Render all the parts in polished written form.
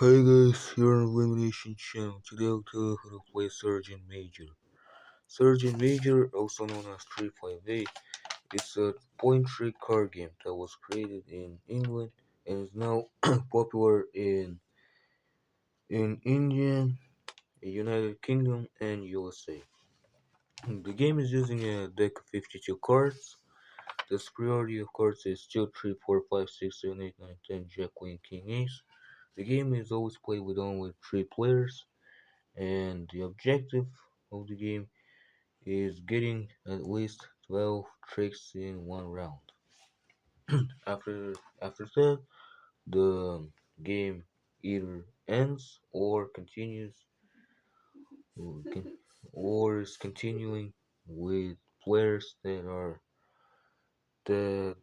Hi guys, here on Elimination Channel. Today I'll tell you how to play Sergeant Major. Sergeant Major, also known as 358, is a point-trick card game that was created in England and is now popular in India, United Kingdom, and USA. The game is using a deck of 52 cards. The superiority of cards is 2, 3, 4, 5, 6, 7, 8, 9, 10, Jack, Queen, King, Ace. The game is always played with only 3 players, and the objective of the game is getting at least 12 tricks in one round. After that, the game either ends or continues or is continuing with players that that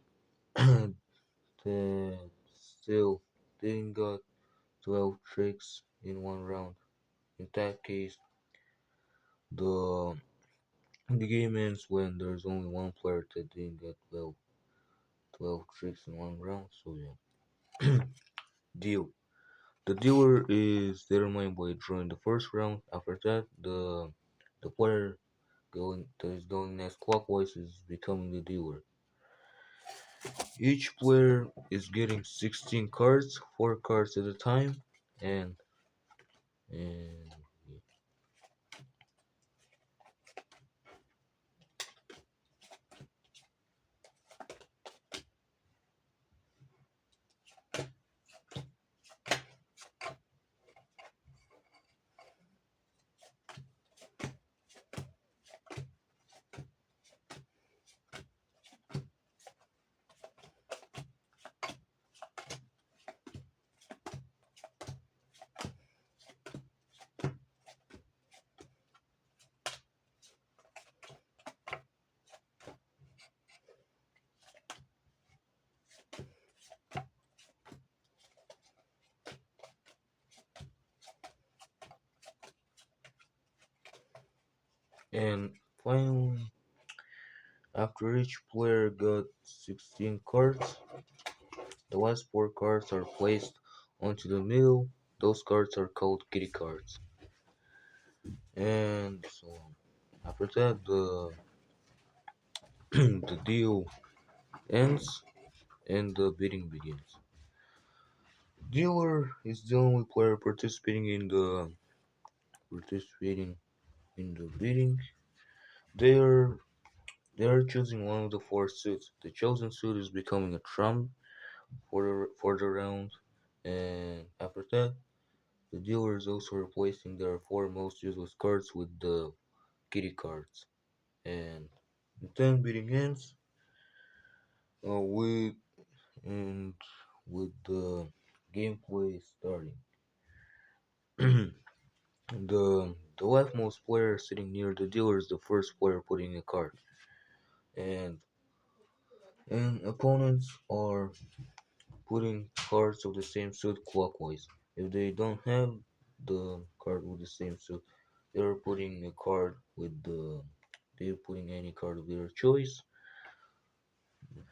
still didn't got 12 tricks in one round. In that case, the the game ends when there's only one player that didn't get 12 tricks in one round. So yeah. Deal. The dealer is determined by drawing the first round. After that, the player that is going next clockwise is becoming the dealer. Each player is getting 16 cards, 4 cards at a time, and and and finally, after each player got 16 cards, the last 4 cards are placed onto the middle. Those cards are called kitty cards. And so after that, the deal ends and the bidding begins. Dealer is the only player participating in the bidding. They are they are choosing one of the 4 suits. The chosen suit is becoming a trump for the round, and after that, the dealer is also replacing their 4 most useless cards with the kitty cards. And then bidding ends with and with the gameplay starting. The leftmost player sitting near the dealer is the first player putting a card, and opponents are putting cards of the same suit clockwise. If they don't have the card with the same suit, they're putting a card with the they're putting any card of their choice,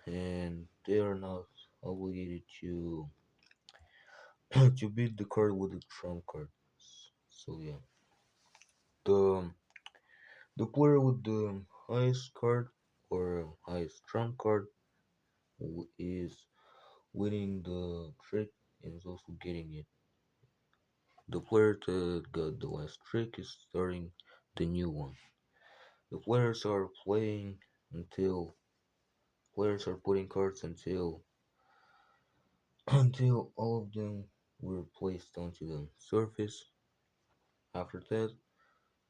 and they are not obligated to to beat the card with the trump card. So yeah, the the player with the highest card or highest trump card is winning the trick and is also getting it. The player that got the last trick is starting the new one. The players are putting cards until all of them were placed onto the surface. After that,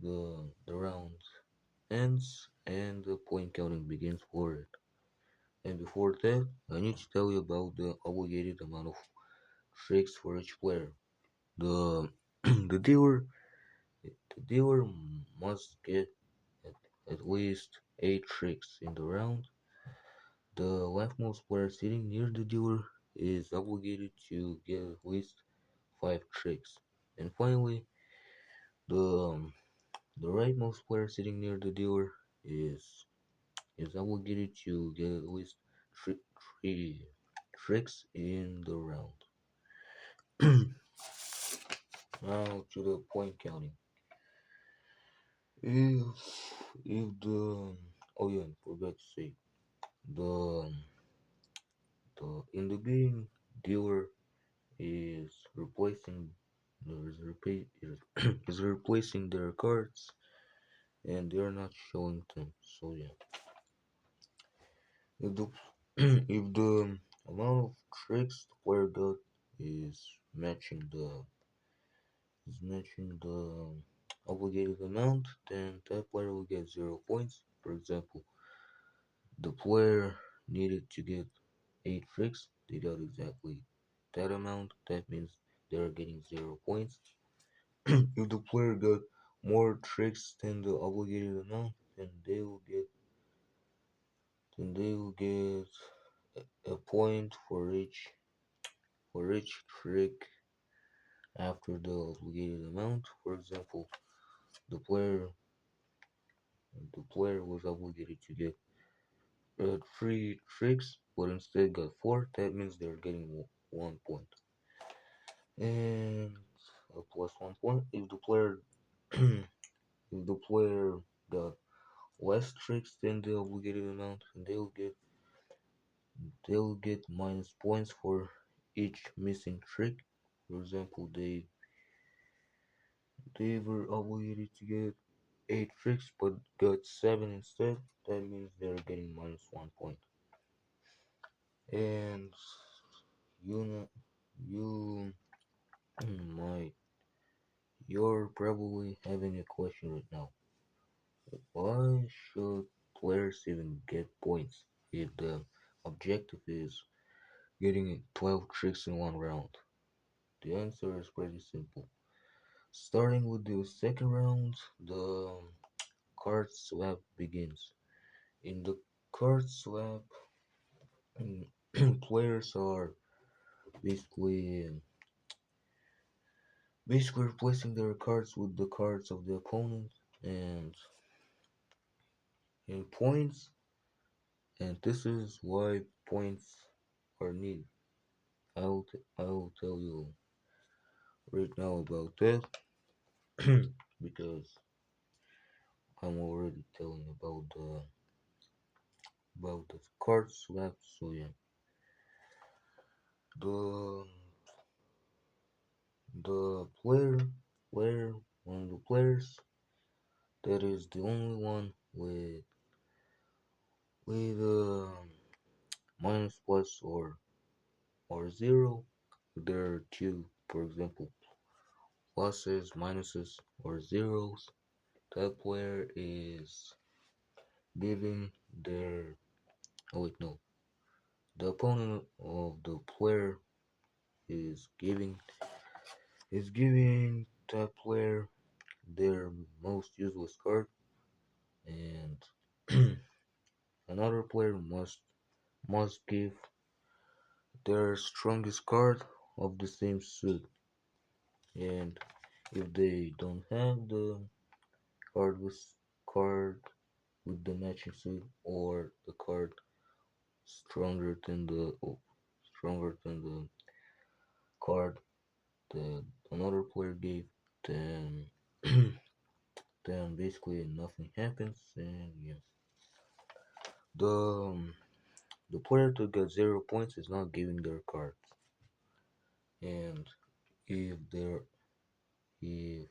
the round ends and the point counting begins for it. And before that, I need to tell you about the obligated amount of tricks for each player. The the dealer the dealer must get at, at least 8 tricks in the round. The leftmost player sitting near the dealer is obligated to get at least 5 tricks. And finally, the the rightmost player sitting near the dealer is obligated to get at least three tricks in the round. Now to the point counting. If the oh yeah, forgot to say the in the beginning dealer is replacing is replacing their cards and they're not showing them. So yeah, if the if the amount of tricks the player got is matching the obligated amount, then that player will get 0 points. For example, the player needed to get 8 tricks, they got exactly that amount. That means they're getting 0 points. If the player got more tricks than the obligated amount, then they will get a point for each trick after the obligated amount. For example, the player the player was obligated to get 3 tricks, but instead got 4. That means they're getting 1 point, and a plus 1 point if the player if the player got less tricks than the obligated amount, and they'll get minus points for each missing trick. For example, they were obligated to get 8 tricks but got 7 instead. That means they're getting minus 1 point. And you know, you might you're probably having a question right now. Why should players even get points if the objective is getting 12 tricks in one round? The answer is pretty simple. Starting with the second round, the card swap begins. In the card swap, players are basically basically replacing their cards with the cards of the opponent, and in points, and this is why points are needed. I'll tell you right now about that because I'm already telling about the card swap. So yeah, the the player one of the players that is the only one with minus plus or zero. There are two, for example, pluses, minuses, or zeros. That player is giving their oh wait no, the opponent of the player is giving that player their most useless card, and another player must give their strongest card of the same suit. And if they don't have the card with card with the matching suit, or the card stronger than the card that another player gave, then then basically nothing happens. And yeah, the the player to get 0 points is not giving their cards. And if there if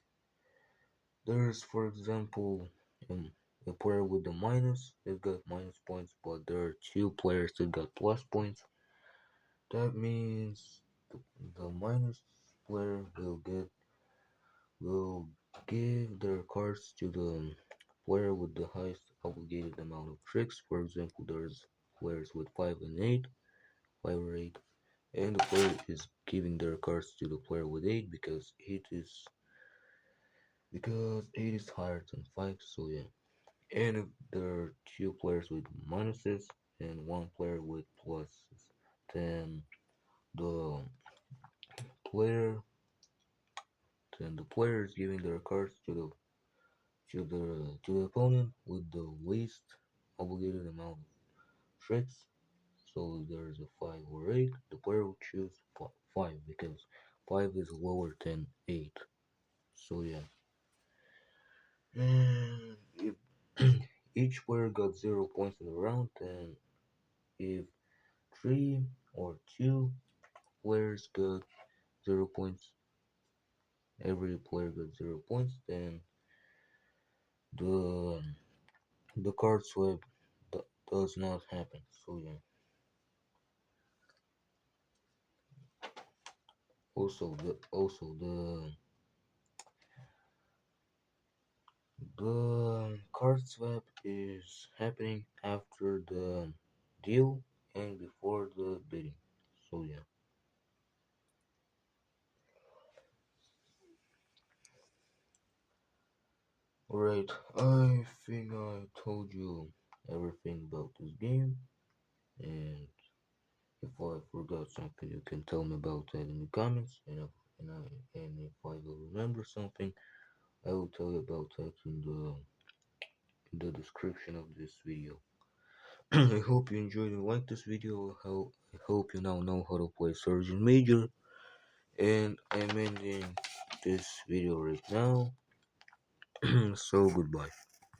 there's, for example, um, a player with the minus, they got minus points, but there are two players that got plus points. That means the minus player will give their cards to the player with the highest obligated amount of tricks. For example, there's players with 5 or 8, and the player is giving their cards to the player with 8 because 8 is higher than 5. So yeah, and if there are two players with minuses and one player with pluses, then the player then the player is giving their cards to the opponent with the least obligated amount of tricks. So if there's a 5 or 8, the player will choose 5 because 5 is lower than 8. So yeah, and if each player got 0 points in the round, then if three or two players got 0 points, every player got 0 points, then the the card swap does not happen. So yeah. Also the card swap is happening after the deal and before the bidding. So yeah. Alright, I think I told you everything about this game, and if I forgot something, you can tell me about that in the comments, and if I will remember something, I will tell you about that in the description of this video. I hope you enjoyed and liked this video. I hope you now know how to play Sergeant Major, and I'm ending this video right now. So goodbye.